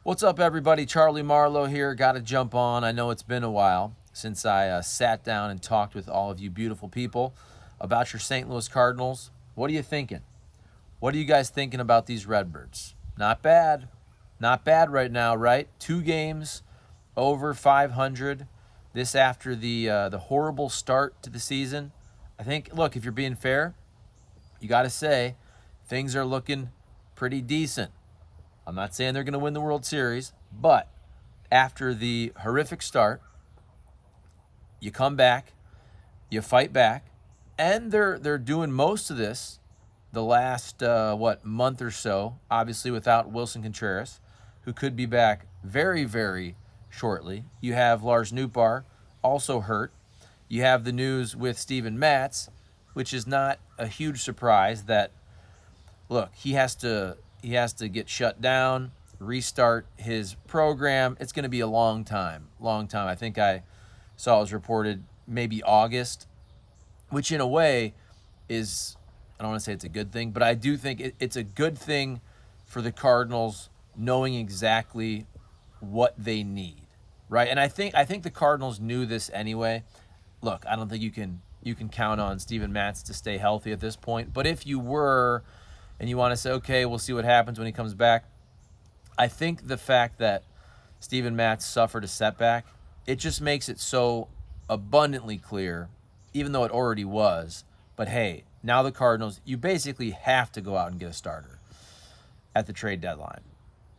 What's up, everybody? Charlie Marlow here. Got to jump on. I know it's been a while since I sat down and talked with all of you beautiful people about your St. Louis Cardinals. What are you thinking? What are you guys thinking about these Redbirds? Not bad. Not bad right now, right? 2 games over 500. This after the horrible start to the season. I think, look, if you're being fair, you got to say things are looking pretty decent. I'm not saying they're going to win the World Series, but after the horrific start, you come back, you fight back, and they're doing most of this the last month or so, obviously without Wilson Contreras, who could be back very, very shortly. You have Lars Nootbaar, also hurt. You have the news with Steven Matz, which is not a huge surprise that, look, he has to get shut down, restart his program. It's going to be a long time. I think I saw it was reported maybe August, which in a way is, I don't want to say it's a good thing, but I do think it's a good thing for the Cardinals knowing exactly what they need, right? And I think the Cardinals knew this anyway. Look, I don't think you can count on Steven Matz to stay healthy at this point, but if you were, and you want to say, okay, we'll see what happens when he comes back, I think the fact that Steven Matz suffered a setback, it just makes it so abundantly clear, even though it already was, but hey, now the Cardinals, you basically have to go out and get a starter at the trade deadline.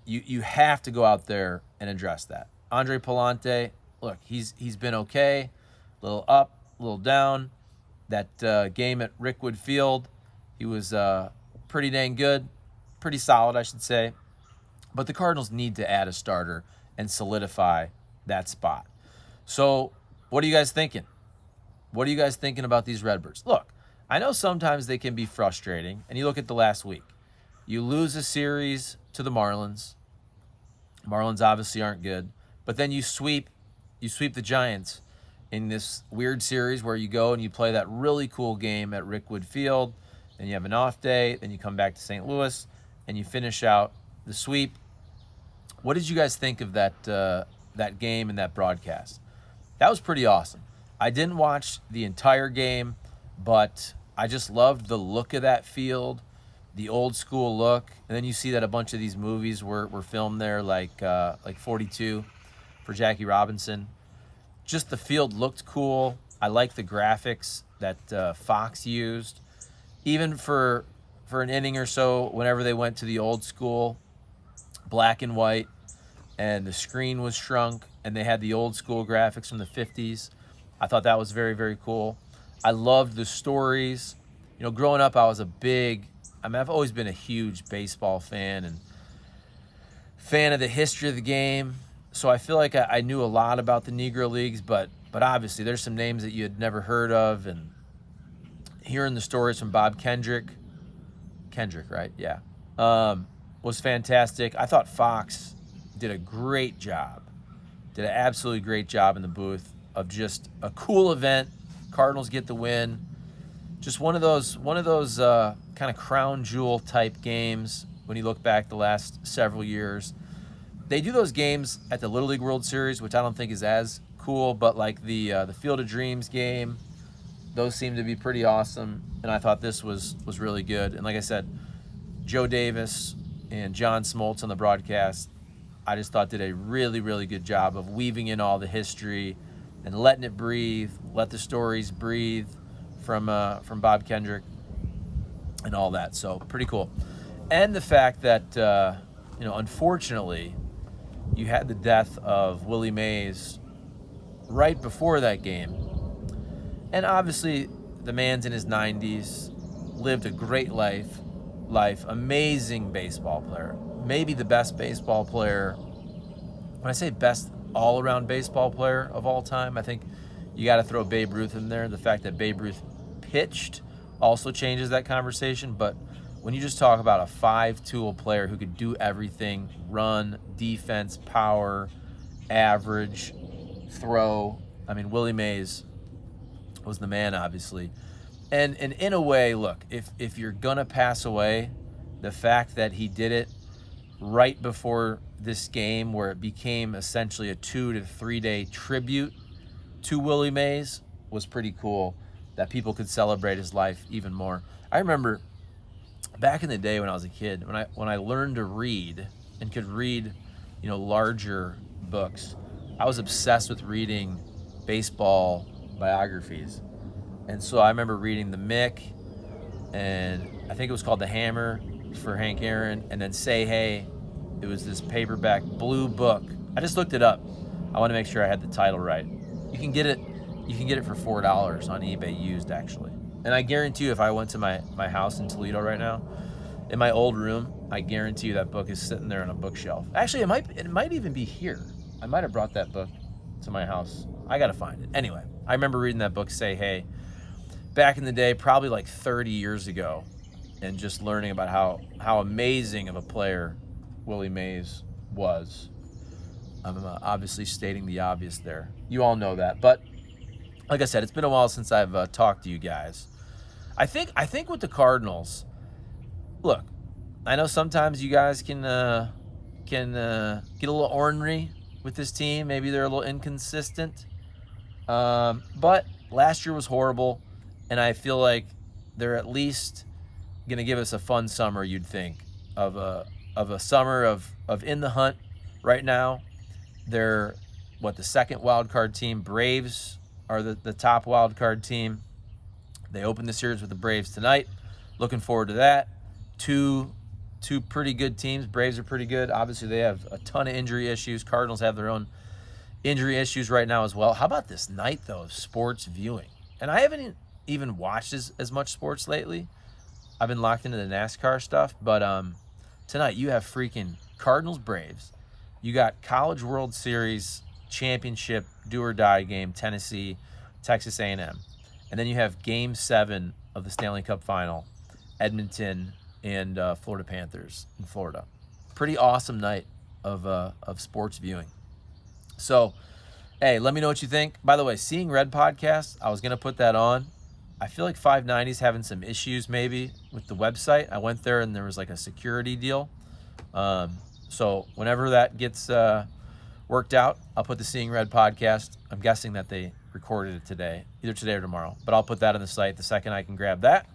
You have to go out there and address that. Andre Palante, look, he's been okay, a little up, a little down. That game at Rickwood Field, he was pretty dang good, pretty solid, I should say. But the Cardinals need to add a starter and solidify that spot. So what are you guys thinking? What are you guys thinking about these Redbirds? Look, I know sometimes they can be frustrating, and you look at the last week. You lose a series to the Marlins. Marlins obviously aren't good, but then you sweep the Giants in this weird series where you go and you play that really cool game at Rickwood Field. Then you have an off day. Then you come back to St. Louis, and you finish out the sweep. What did you guys think of that game and that broadcast? That was pretty awesome. I didn't watch the entire game, but I just loved the look of that field, the old school look. And then you see that a bunch of these movies were filmed there, like 42 for Jackie Robinson. Just the field looked cool. I like the graphics that Fox used. Even for an inning or so, whenever they went to the old school, black and white, and the screen was shrunk, and they had the old school graphics from the 50s, I thought that was very, very cool. I loved the stories. You know, growing up, I've always been a huge baseball fan and fan of the history of the game. So I feel like I knew a lot about the Negro Leagues, but obviously there's some names that you had never heard of, and hearing the stories from Bob Kendrick, right? Yeah. Was fantastic. I thought Fox did a great job. Did an absolutely great job in the booth of just a cool event. Cardinals get the win. Just one of those kind of crown jewel type games when you look back the last several years. They do those games at the Little League World Series, which I don't think is as cool, but like the Field of Dreams game, those seem to be pretty awesome, and I thought this was really good. And like I said, Joe Davis and John Smoltz on the broadcast, I just thought did a really, really good job of weaving in all the history and letting it breathe, let the stories breathe from Bob Kendrick and all that. So pretty cool. And the fact that, unfortunately, you had the death of Willie Mays right before that game. And obviously, the man's in his 90s, lived a great life, amazing baseball player, maybe the best baseball player. When I say best all-around baseball player of all time, I think you got to throw Babe Ruth in there. The fact that Babe Ruth pitched also changes that conversation. But when you just talk about a 5-tool player who could do everything, run, defense, power, average, throw, I mean, Willie Mays was the man, obviously. And in a way, look, if you're going to pass away, the fact that he did it right before this game where it became essentially a 2 to 3 day tribute to Willie Mays was pretty cool, that people could celebrate his life even more. I remember back in the day when I was a kid, when I learned to read and could read, larger books, I was obsessed with reading baseball biographies. And so I remember reading The Mick, and I think it was called The Hammer for Hank Aaron, and then Say Hey. It was this paperback blue book. I just looked it up. I want to make sure I had the title right. You can get it for $4 on eBay used, actually. And I guarantee you, if I went to my house in Toledo right now, in my old room, I guarantee you that book is sitting there on a bookshelf. Actually, it might even be here. I might have brought that book to my house. I gotta find it. Anyway, I remember reading that book, Say Hey, back in the day, probably like 30 years ago, and just learning about how amazing of a player Willie Mays was. I'm obviously stating the obvious there. You all know that. But like I said, it's been a while since I've talked to you guys. I think with the Cardinals, look, I know sometimes you guys can get a little ornery with this team. Maybe they're a little inconsistent. But last year was horrible, and I feel like they're at least going to give us a fun summer, you'd think, of a summer of in the hunt right now. They're, the second wild card team. Braves are the top wild card team. They open the series with the Braves tonight. Looking forward to that. Two pretty good teams. Braves are pretty good. Obviously, they have a ton of injury issues. Cardinals have their own injury issues right now as well. How about this night, though, of sports viewing? And I haven't even watched as much sports lately. I've been locked into the NASCAR stuff. But tonight, you have freaking Cardinals-Braves. You got College World Series championship do-or-die game, Tennessee, Texas A&M. And then you have Game 7 of the Stanley Cup Final, Edmonton and Florida Panthers in Florida. Pretty awesome night of sports viewing. So, hey, let me know what you think. By the way, Seeing Red podcast, I was going to put that on. I feel like 590's having some issues maybe with the website. I went there and there was like a security deal. So whenever that gets worked out, I'll put the Seeing Red podcast. I'm guessing that they recorded it today, either today or tomorrow. But I'll put that on the site the second I can grab that.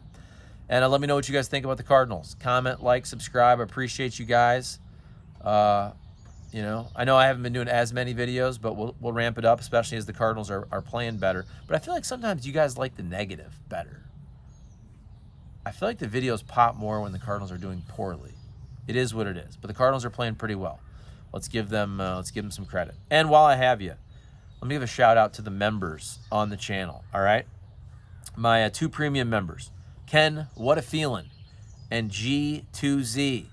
And let me know what you guys think about the Cardinals. Comment, like, subscribe. I appreciate you guys. I know I haven't been doing as many videos, but we'll ramp it up, especially as the Cardinals are playing better. But I feel like sometimes you guys like the negative better. I feel like the videos pop more when the Cardinals are doing poorly. It is what it is. But the Cardinals are playing pretty well. Let's give them some credit. And while I have you, let me give a shout out to the members on the channel. All right, my 2 premium members, Ken, What a Feeling, and G2Z.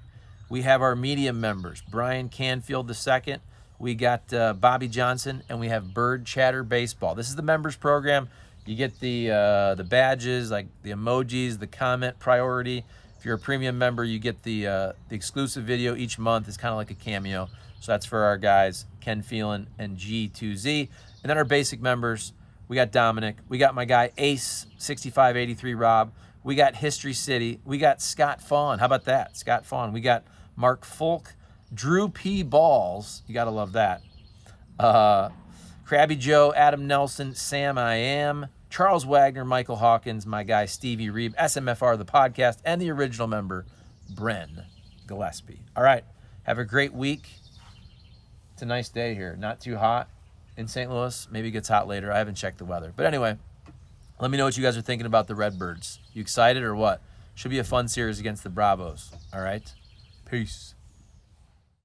We have our medium members, Brian Canfield II. We got Bobby Johnson, and we have Bird Chatter Baseball. This is the members program. You get the badges, like the emojis, the comment priority. If you're a premium member, you get the exclusive video each month. It's kind of like a cameo. So that's for our guys, Ken Phelan and G2Z. And then our basic members, we got Dominic. We got my guy, Ace6583 Rob. We got History City. We got Scott Fawn. How about that? Scott Fawn. We got Mark Folk, Drew P. Balls. You got to love that. Krabby Joe, Adam Nelson, Sam I Am, Charles Wagner, Michael Hawkins, my guy Stevie Reeb, SMFR, the podcast, and the original member, Bren Gillespie. All right. Have a great week. It's a nice day here. Not too hot in St. Louis. Maybe it gets hot later. I haven't checked the weather. But anyway, let me know what you guys are thinking about the Redbirds. You excited or what? Should be a fun series against the Bravos. All right? Peace.